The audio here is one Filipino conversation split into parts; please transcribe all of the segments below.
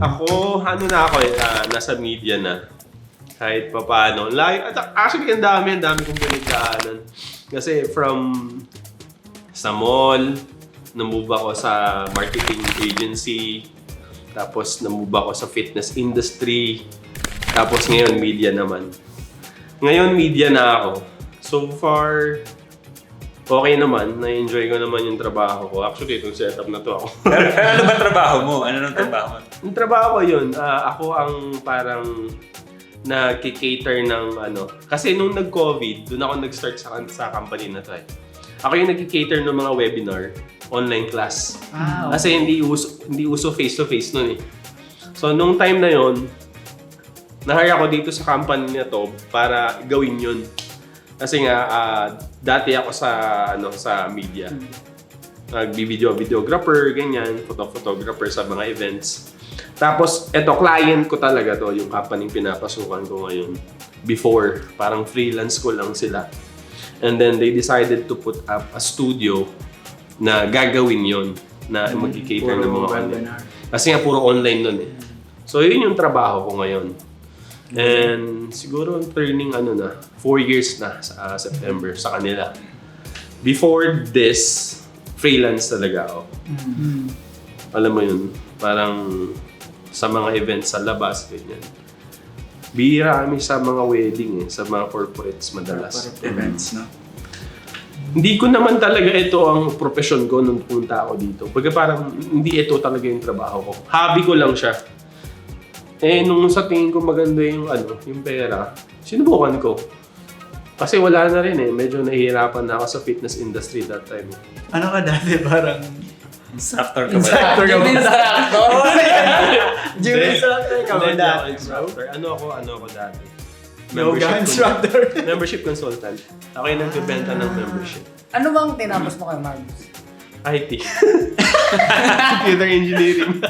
Ako, ano na ako nasa media na. Kahit pa paano. Actually, ang dami kong pinagdaanan. Kasi from sa mall, na-move ako sa marketing agency, tapos na-move ako sa fitness industry, tapos ngayon media naman. Ngayon media na ako. So far, okay naman. Na-enjoy ko naman yung trabaho ko. Actually, itong setup na to ako. Ano ba trabaho mo? Ano nang trabaho mo? Yung trabaho ko yun, ako ang parang nag-cater ng ano. Kasi nung nag-COVID, doon ako nag-start sa company na to eh. Ako yung nag-cater ng mga webinar, online class. Okay. Kasi hindi uso face-to-face nun eh. So nung time na yon, na-hire ako dito sa company na to para gawin yun. Kasi nga, dati ako sa media. Videographer, ganyan, photographer sa mga events. Tapos, client ko talaga to, yung company pinapasukan ko ngayon. Before, parang freelance ko lang sila. And then, they decided to put up a studio na gagawin yon na mag-cater ng mga webinar. Kasi nga, puro online nun eh. So, yun yung trabaho ko ngayon. And siguro turning 4 years na sa September sa kanila. Before this, freelance talaga ako. Alam mo yun, parang sa mga events sa labas, ganyan. Bihira kami sa mga wedding sa mga corporates madalas. Corporate events, no? Hindi ko naman talaga ito ang profession ko nung punta ako dito. Pagka parang hindi ito talaga yung trabaho ko. Hobby ko lang siya. Nung sa tingin ko maganda yung pera, sinubukan ko. Kasi wala na rin medyo nahihirapan na ako sa fitness industry that time. Ano ka dati? Parang... Instructor ka ba? Instructor ka ba? Gym Hindi. instructor ka ba Hindi ako dati? instructor. Ano ako dati? Yoga instructor. Membership consultant. Ako yung nagbebenta ng membership. Ano bang tinapos mo kay Marcus? IT. Computer engineering.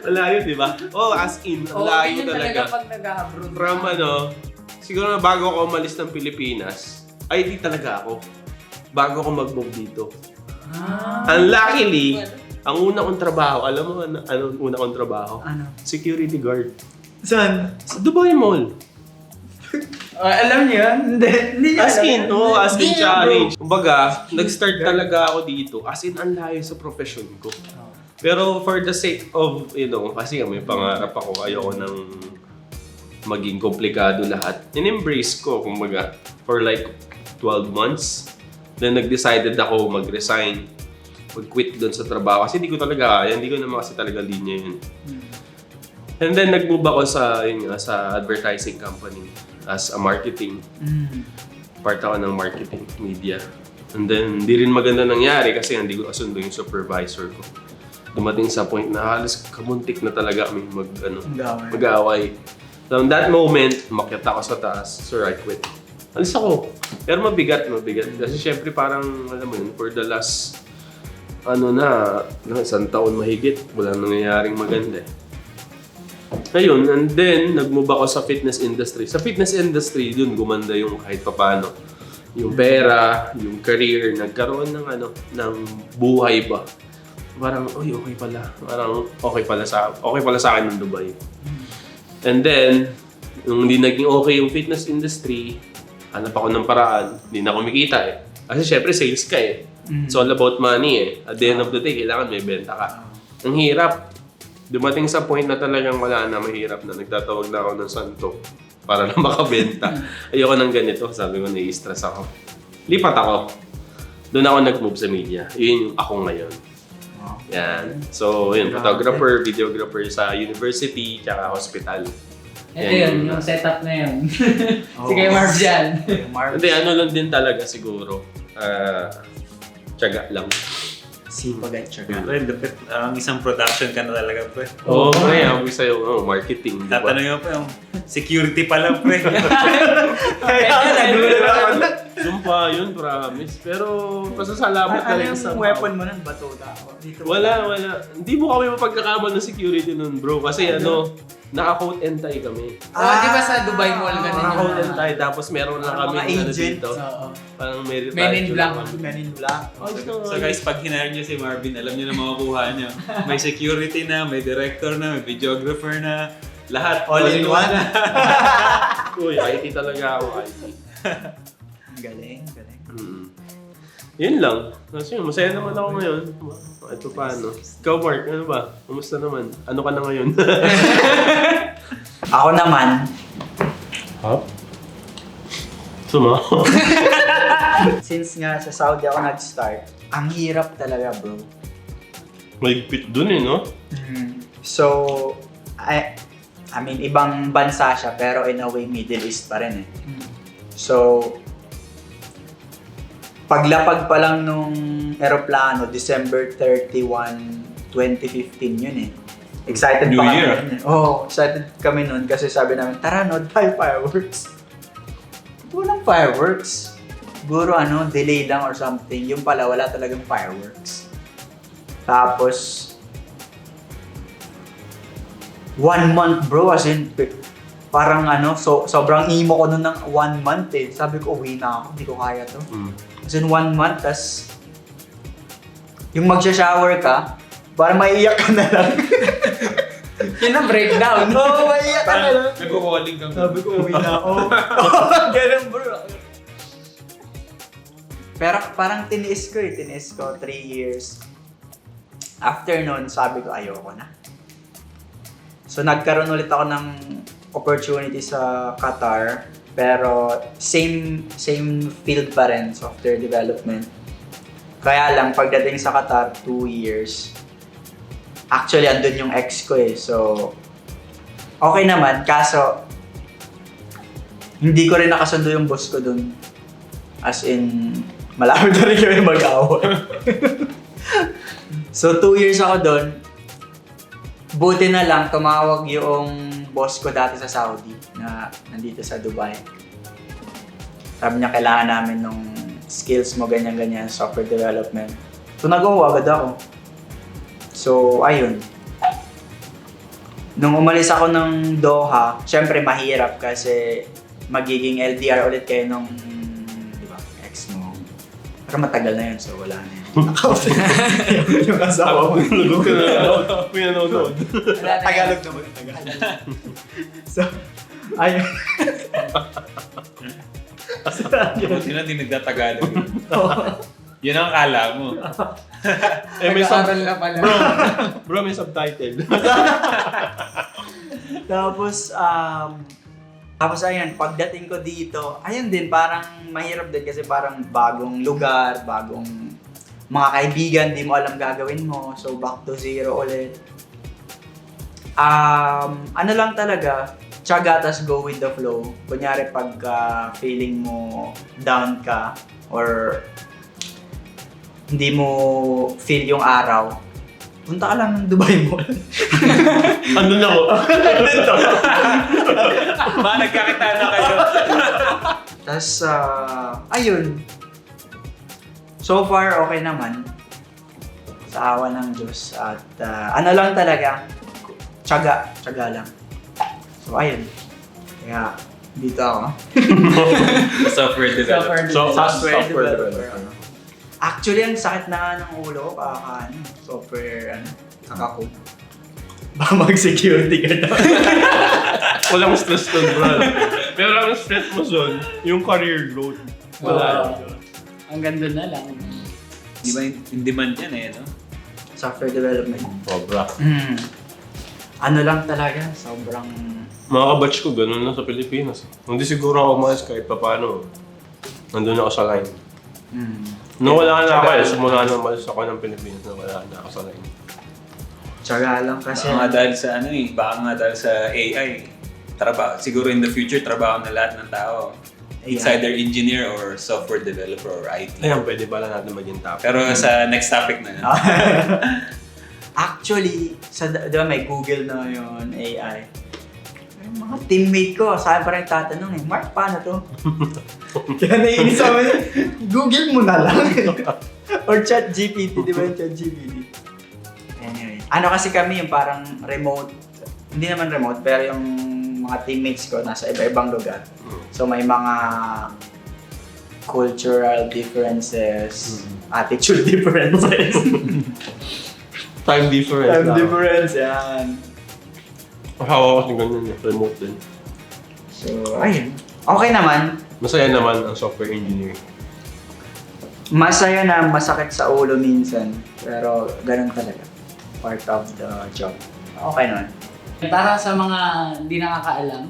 Malayo, di ba? As in, layo yun talaga. pag nag-abroad. From siguro na bago ako umalis ng Pilipinas, IT talaga ako. Bago ako mag-move dito. Unluckily, ang una kong trabaho, alam mo ano una kong trabaho? Ano? Security guard. Saan? Sa Dubai Mall. Alam niyo yan? Hindi niya As in, alam. as in Hindi, challenge. Kumbaga, nag-start talaga ako dito. As in, ang layo sa profession ko. Pero for the sake of, kasi may pangarap ako, ayoko nang maging komplikado lahat. In-embrace ko, kumbaga, for like 12 months. Then nag-decided ako mag-resign, mag-quit doon sa trabaho. Kasi hindi ko talaga kaya, hindi ko naman kasi talaga linya yun. And then nag-move ako sa advertising company as a marketing. Part ako ng marketing media. And then, hindi rin maganda nangyari kasi hindi ko kasundo yung supervisor ko. Dumating sa point na halos kamuntik na talaga kami mag-away. So, in that moment, umakyat ako sa taas. Sir, I quit. Alis ako. Pero mabigat. Kasi syempre parang, alam mo yun, for the last, isang taon mahigit, walang nangyayaring maganda. Ayun, and then, nag-move ako sa fitness industry. Sa fitness industry, yun, gumanda yung kahit papano. Yung pera, yung career, nagkaroon ng buhay ba. Parang, okay pala. Parang, okay pala sa akin ng Dubai. And then, nung hindi naging okay yung fitness industry, hanap ako ng paraan, hindi na kumikita Kasi syempre, sales ka It's all about money At the end of the day, kailangan may benta ka. Ang hirap. Dumating sa point na talagang wala na, mahirap na. Nagtatawag na ako ng santo para na makabenta. Ayoko ng ganito. Sabi ko, nai-stress ako. Lipat ako. Doon ako nag-move sa media. Yun yung ako ngayon. Yan. So, yun. Photographer, videographer sa university, tsaka hospital. Ito yun, yung setup na yun. Sige, Marv dyan. Hindi, lang din talaga siguro. Tiyaga lang. Sipag at tiyaga. Pre, lupit. Isang production ka na talaga, pre. Oo, pre. Ako sa'yo, marketing. Tatanungin mo pa yung security pa lang, pre. Kaya nagulat ako. Sumpa yun, promise. Pero pasasalamat Ano talaga yung sa weapon mo nun? Batuta? Dito Wala. Hindi mo kami mapagkakamal ng security nun, bro. Kasi naka-coat and tie kami. Di ba sa Dubai Mall ganun Naka-coat and yung tie, tapos meron lang kami Mga agent. dito. Oo. Parang merit Men in badge black. lang kami. Men in Black. So guys, pag hinire niyo si Marvin, alam niyo na makukuha niyo. May security na, may director na, may videographer na, lahat. All in one. Uy, IT talaga ako, IT. Galing. Yun lang. Kasi masaya naman ako ngayon. Ito paano. Ikaw, Mark, ano ba? Kumusta naman? Ano ka na ngayon? Ako naman, Suma? since nga sa Saudi ako nag-start, ang hirap talaga, bro. May pit dun no? So, I mean, ibang bansa siya, pero in a way, Middle East pa rin eh. So, paglapag pa lang nung eroplano, December 31, 2015 yun eh. Excited New pa Year. kami. Excited kami nun kasi sabi namin, tara, nood tayo fireworks. Walang fireworks. Siguro delay lang or something. Yung pala, wala talagang fireworks. Tapos, 1 month bro, as in, parang sobrang emo ko nun ng 1 month eh. Sabi ko, uwi na ako, hindi ko kaya to. As in 1 month, tas yung magsha-shower ka, parang maiiyak ka na lang. Yun ang breakdown. Oo, maiiyak ka na lang. Nag-calling kami. Sabi ko, uwi na ako. Ganun bro. Pero parang tiniis ko 3 years. After nun, sabi ko, ayoko na. So nagkaroon ulit ako ng opportunity sa Qatar, pero same field pa rin, software development. Kaya lang pagdating sa Qatar, 2 years. Actually andun yung ex ko eh. So okay naman, kaso hindi ko rin nakasundo yung boss ko dun. As in, malapit na rin kami mag-away. So 2 years ako dun. Buti na lang tumawag yung boss ko dati sa Saudi na nandito sa Dubai. Sabi niya kailangan namin ng skills mo ganyan-ganyan, software development. So nag-uwa agad ako. So ayun. Nung umalis ako ng Doha, syempre mahirap kasi magiging LDR ulit kayo nung ex mo. Pero matagal na yun, so wala na yun. Yung asawa mo. Lugod ka na. May nanonood. Tagalog naman. Tagalog. So, ayun. Buti na di nagtatagalog. Yun ang akala mo. May Nag-aaral na pala. Bro, may subtitle. Tapos ayan, pagdating ko dito, ayun din, parang mahirap din kasi parang bagong lugar, bagong mga kaibigan, di mo alam gagawin mo. So, back to zero ulit. Ano lang talaga, tiyaga, tas go with the flow. Kunyari, pag feeling mo down ka or hindi mo feel yung araw, punta ka lang ng Dubai Mall. Ano na ako? Mga nagkakita na kayo. Tas, ayun. So far, okay naman. Sa awa ng Diyos. At ano lang talaga, tiyaga lang. So, ayun. Kaya, dito ako. Software developer. Software developer. Actually, ang sakit na nga ng ulo ko, software, kakakode. Baka mag-security ka na. Walang stress doon, bro. Pero ang stress mo doon, yung career growth. Wala. Hanggang doon na lang. Di ba in demand yan eh, no? Software development. Sobra. Ano lang talaga, sobrang... Mga kabatch ko, ganun lang sa Pilipinas. Hindi siguro ako umalis kahit pa paano. Nandun ako sa line. Nawala na ako eh. Simula na umalis ako ng Pilipinas, nawala na ako sa line. Tiyaga lang kasi. Baka nga dahil sa baka nga dahil sa AI. Siguro in the future, trabaho na lahat ng tao. It's either engineer or software developer or IT. Ayan, pwede pala natin maging topic. Pero sa next topic na yun. Actually, di ba may Google na yun, AI. Yung mga Mga teammate ko, sa akin pa rin tatanong eh, Mark, paano to? Kaya naiinis ako, Google mo na lang. Or ChatGPT, di ba yung ChatGPT? Anyway. Ano kasi kami yung parang remote, hindi naman remote, pero yung mga teammates ko nasa iba-ibang lugar. So may mga cultural differences, attitude differences. Time difference Time lang. difference, yan. Hawa kasi ganyan eh. Remote din. So, ayun. Okay naman. Masaya naman ang software engineering. Masaya na masakit sa ulo minsan. Pero ganun talaga. Part of the job. Okay naman. Para sa mga hindi nakakaalam,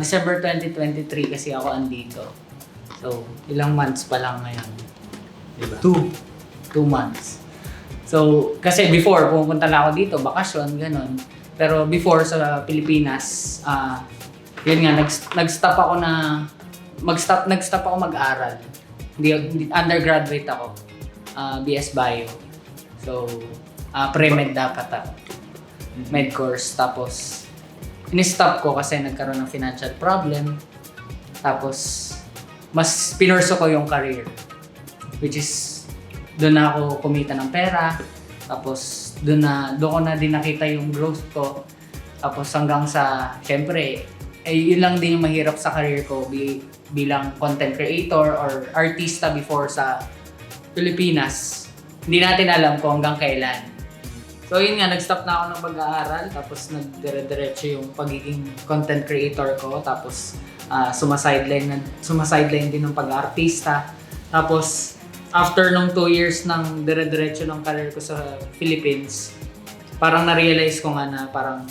December 2023 kasi ako andito. So, ilang months pa lang ngayon. Diba? 2 months. So, kasi before, pumunta na ako dito, bakasyon, ganun. Pero before sa Pilipinas, yun nga, nag-stop ako mag-aral. Undergraduate ako, BS Bio. So, pre-med dapat ako. Med course. Tapos, in-stop ko kasi nagkaroon ng financial problem. Tapos, mas pinurso ko yung career. Which is, doon na ako kumita ng pera. Tapos, doon ko na din nakita yung growth ko. Tapos hanggang sa, syempre, yun lang din yung mahirap sa career ko bilang content creator or artista before sa Pilipinas. Hindi natin alam kung hanggang kailan. So yun nga, nag-stop na ako ng pag-aaral. Tapos nagdire-diretso yung pagiging content creator ko. Tapos sumasideline din ng pag-artista. Tapos after nung 2 years ng dire-diretso ng career ko sa Philippines, parang na-realize ko nga na parang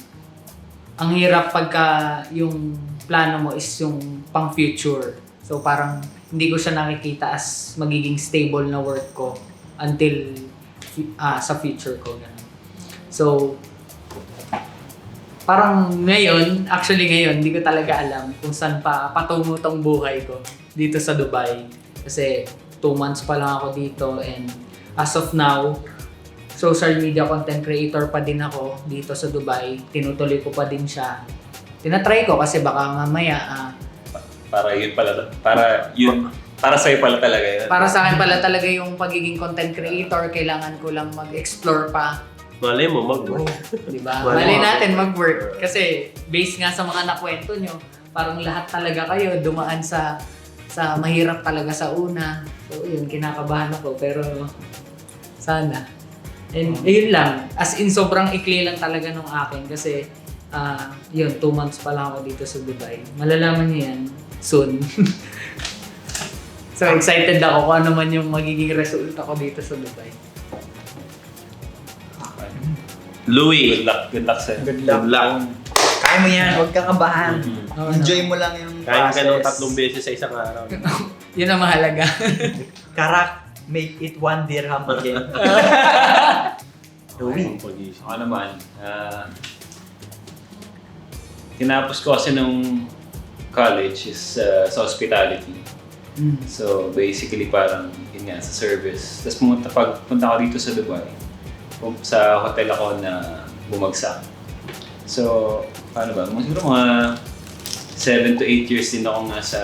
ang hirap pagka yung plano mo is yung pang-future. So parang hindi ko siya nakikita as magiging stable na work ko until sa future ko. Ganun. So, parang ngayon, hindi ko talaga alam kung saan pa patungo tong buhay ko dito sa Dubai. Kasi 2 months pa lang ako dito and as of now, social media content creator pa din ako dito sa Dubai. Tinutuloy ko pa din siya. Tinatry ko kasi baka mamaya para sa'yo pala talaga yun. para sa akin pala talaga yung pagiging content creator, kailangan ko lang mag-explore pa. Malay mo, mag-work. Diba? Malay Malay mo. natin mag-work. Kasi based nga sa mga nakwento nyo, parang lahat talaga kayo dumaan sa mahirap talaga sa una. So yun, kinakabahan ako. Pero sana. And yun lang. As in, sobrang ikli lang talaga nung akin. Kasi yun, 2 months pa lang ako dito sa Dubai. Malalaman niyo yan soon. So excited ako kung ano man yung magiging resulta ko dito sa Dubai. Louie. Good luck sa'yo. Good luck. Good luck. Kaya mo yan, huwag kang kabahan. Oo, Enjoy mo lang yung Kain ka ng process. 3 beses sa isang araw. Yun ang mahalaga. Karak, make it 1 dirham again. Louie. Ako naman, tinapos ko kasi nung college is sa hospitality. So basically parang yun nga, sa service. Tapos pagpunta ko dito sa Dubai, sa hotel ako na bumagsak. So, paano ba? Siguro mga 7 to 8 years din ako nga sa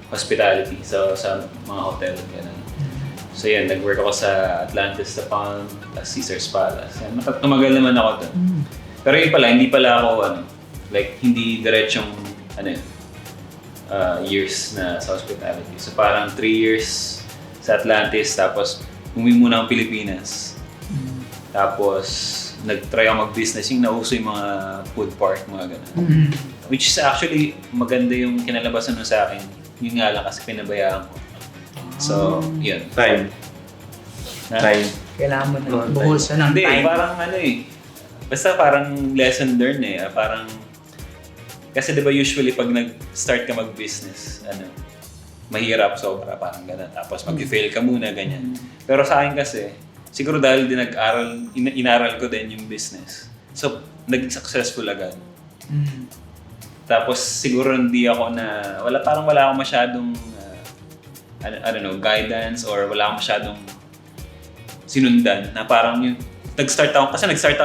hospitality, sa mga hotel. Ganun. So yan, nag-work ako sa Atlantis, The Palm, Caesar's Palace. Yan, tumagal naman ako doon. Pero yun pala, hindi pala ako, hindi diretsong, years na sa hospitality. So parang 3 years sa Atlantis, tapos umuwi muna akong Pilipinas. Tapos, nag-try ako mag-business, yung nauso yung mga food park, mga gano'n. Which is actually, maganda yung kinalabasan nun sa akin. Yun nga lang kasi pinabayaan ko. So, yun. Time. Time. Kailangan mo na buhol siya ng Hindi, time. parang basta parang lesson learned eh. Parang, kasi diba usually pag nag-start ka mag-business, mahirap sobra, parang gano'n. Tapos mag-fail ka muna, ganyan. Pero sa akin kasi, siguro dahil din inaral ko din yung business. So, naging successful agad. Tapos siguro hindi ako wala akong masyadong, guidance or wala akong masyadong sinundan na parang yung, nag-start ako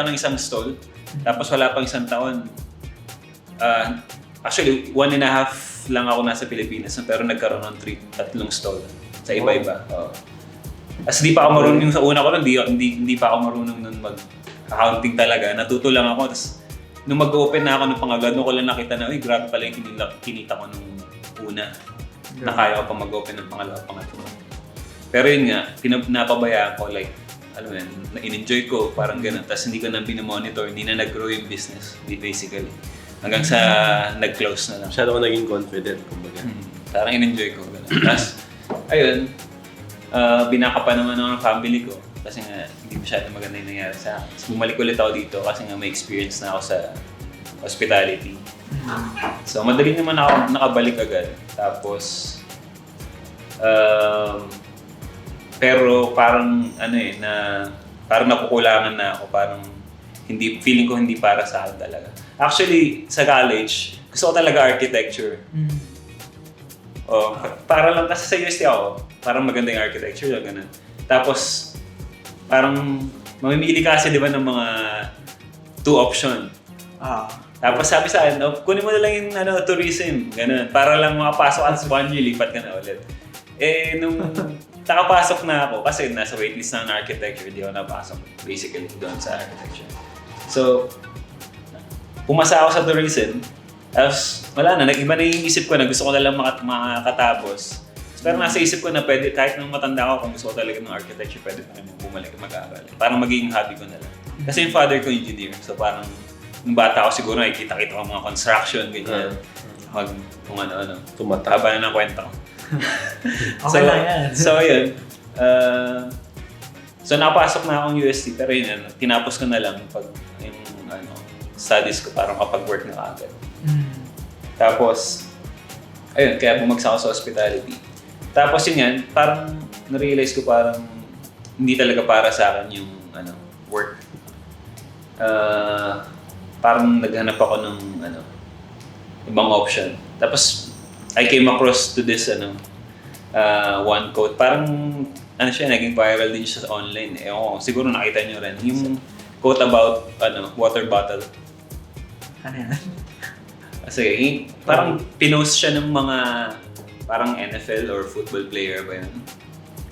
ng isang stall, tapos wala pang 1 taon, Actually, 1.5 lang ako nasa Pilipinas, pero nagkaroon ng 3 stall sa iba-iba. As di pa ako marunong yung sa una ko lang, hindi pa ako marunong nun mag-accounting talaga. Natuto lang ako. Tapos, nung mag-open na ako ng pangagad, doon ko lang nakita na, uy, grabe pala yung kinita ko nung una. Na kaya ko pa mag-open ng pangalawa, pangatlo. Pero yun nga, napabayaan ko, like, alam mo yan, in-enjoy ko, parang gano'n. Tapos hindi ko na binomonitor, hindi na nag-grow yung business, basically. Hanggang sa nag-close na lang. Masyado ko naging confident, kumbaga. Parang in-enjoy ko, gano'n. Tapos, ayun, binaka pa naman ako ng family ko. Kasi nga, hindi masyado maganda yung nangyari sa akin. So, bumalik ulit ako dito kasi nga may experience na ako sa hospitality. So, madali naman ako nakabalik agad. Tapos, pero parang parang nakukulangan na ako, parang feeling ko hindi para sa akin talaga. Actually, sa college, gusto ko talaga architecture. Para lang kasi sa UST ako, parang maganda yung architecture, ganun. Tapos, parang mamimili kasi di ba ng mga 2 option. Tapos sabi sa akin, kunin mo na lang yung tourism, ganun. Para lang makapasok at 1 year, lipat ka na ulit. Nung nakapasok na ako, kasi nasa waitlist na ng architecture, di ako napasok basically doon sa architecture. So, pumasa ako sa tourism, tapos wala na, nag-iba na yung isip ko na gusto ko na lang makatapos. Pero nasa isip ko na pwede, kahit nung matanda ako, kung gusto ko talaga ng architecture, pwede pa rin bumalik mag-aaral. Parang magiging hobby ko na lang. Kasi yung father ko engineer, so parang nung bata ako siguro, nakikita-kita ko mga construction, ganyan. Kung ano-ano. Haba na ng kwenta ko. Okay lang yan. So yun. So napasok na akong UST, pero yun, tinapos ko na lang pag yung studies ko, parang kapag-work na agad. Tapos, ayun, kaya bumagsak ako sa hospitality. Tapos yun yan, parang na-realize ko parang hindi talaga para sa akin yung work. Parang naghanap ako ng ibang option. Tapos I came across to this one quote. Parang naging viral din siya sa online. Siguro nakita nyo rin. Yung quote about water bottle. Ano yan? Sige, parang pinost siya ng mga parang NFL or football player ba yun?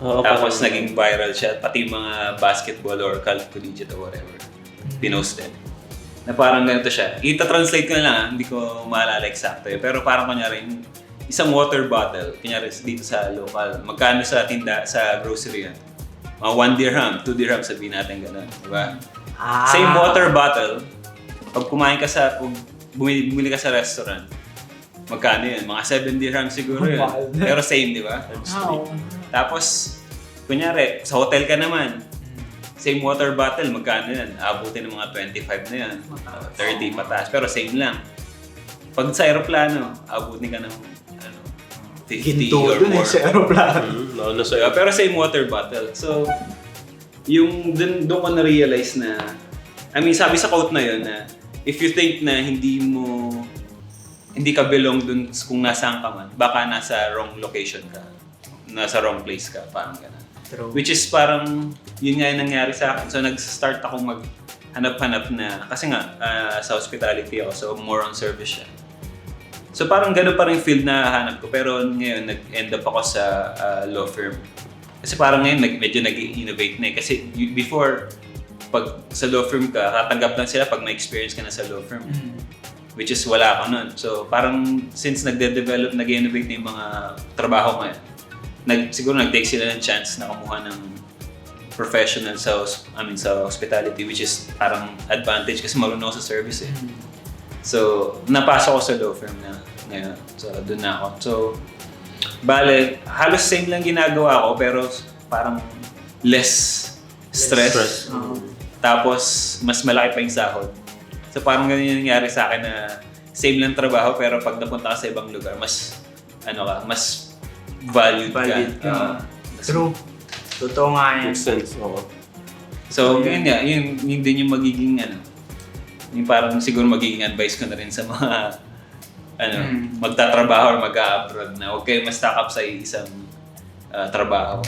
Tapos naging viral siya, pati mga basketball or collegiate or whatever. Pinost din. Na parang ganito siya. Ita-translate ko na lang, hindi ko maalala eksakto eh. Pero parang kunyari, isang water bottle, kunyari dito sa local, magkano sa tinda, sa grocery yan? Mga 1 dirham, 2 dirham sabihin natin gano'n, di ba? Same water bottle, pag kumain ka bumili ka sa restaurant, magkano yun? Mga 7 dirham siguro yun. Pero same, di ba? Tapos, kunyari, sa hotel ka naman, same water bottle, magkano yan? Abutin ng mga 25 na yan, 30 pataas, pero same lang. Pag sa aeroplano, abutin ka ng 50 or more. Sa aeroplano. Pero same water bottle. So, yung doon ko na-realize na, sabi sa quote na yun na, if you think na hindi ka belong dun kung nasaan ka man, baka nasa wrong location ka, nasa wrong place ka, parang gano'n. True. Which is parang, yun nga yung nangyari sa akin. So nag-start akong maghanap-hanap na, kasi nga, sa hospitality ako, so more on service siya. So parang gano'n pa rin field na hanap ko, pero ngayon nag-end up ako sa law firm. Kasi parang ngayon medyo nag-innovate na eh. Kasi before, pag sa law firm ka, tatanggap lang sila pag may experience ka na sa law firm. Which is wala ako nun. So parang since nag-develop, nag-innovate na yung mga trabaho ngayon, siguro nag-take sila ng chance na kumuha ng professional sa hospitality, which is parang advantage kasi marunong ako sa service eh. So napasok ko sa law firm na ngayon. So doon na ako. So bale, halos same lang ginagawa ko pero parang less stress. Tapos, mas malaki pa yung sahod. So, parang ganun yung nangyari sa akin na same lang trabaho pero pag napunta ka sa ibang lugar, mas valued ka. True. Totoo nga yan. Makes sense, oo. So, yun nga, yun din yung magiging yung parang siguro magiging advice ko na rin sa mga magtatrabaho or mag-a-abroad na huwag kayo ma-stock up sa isang trabaho.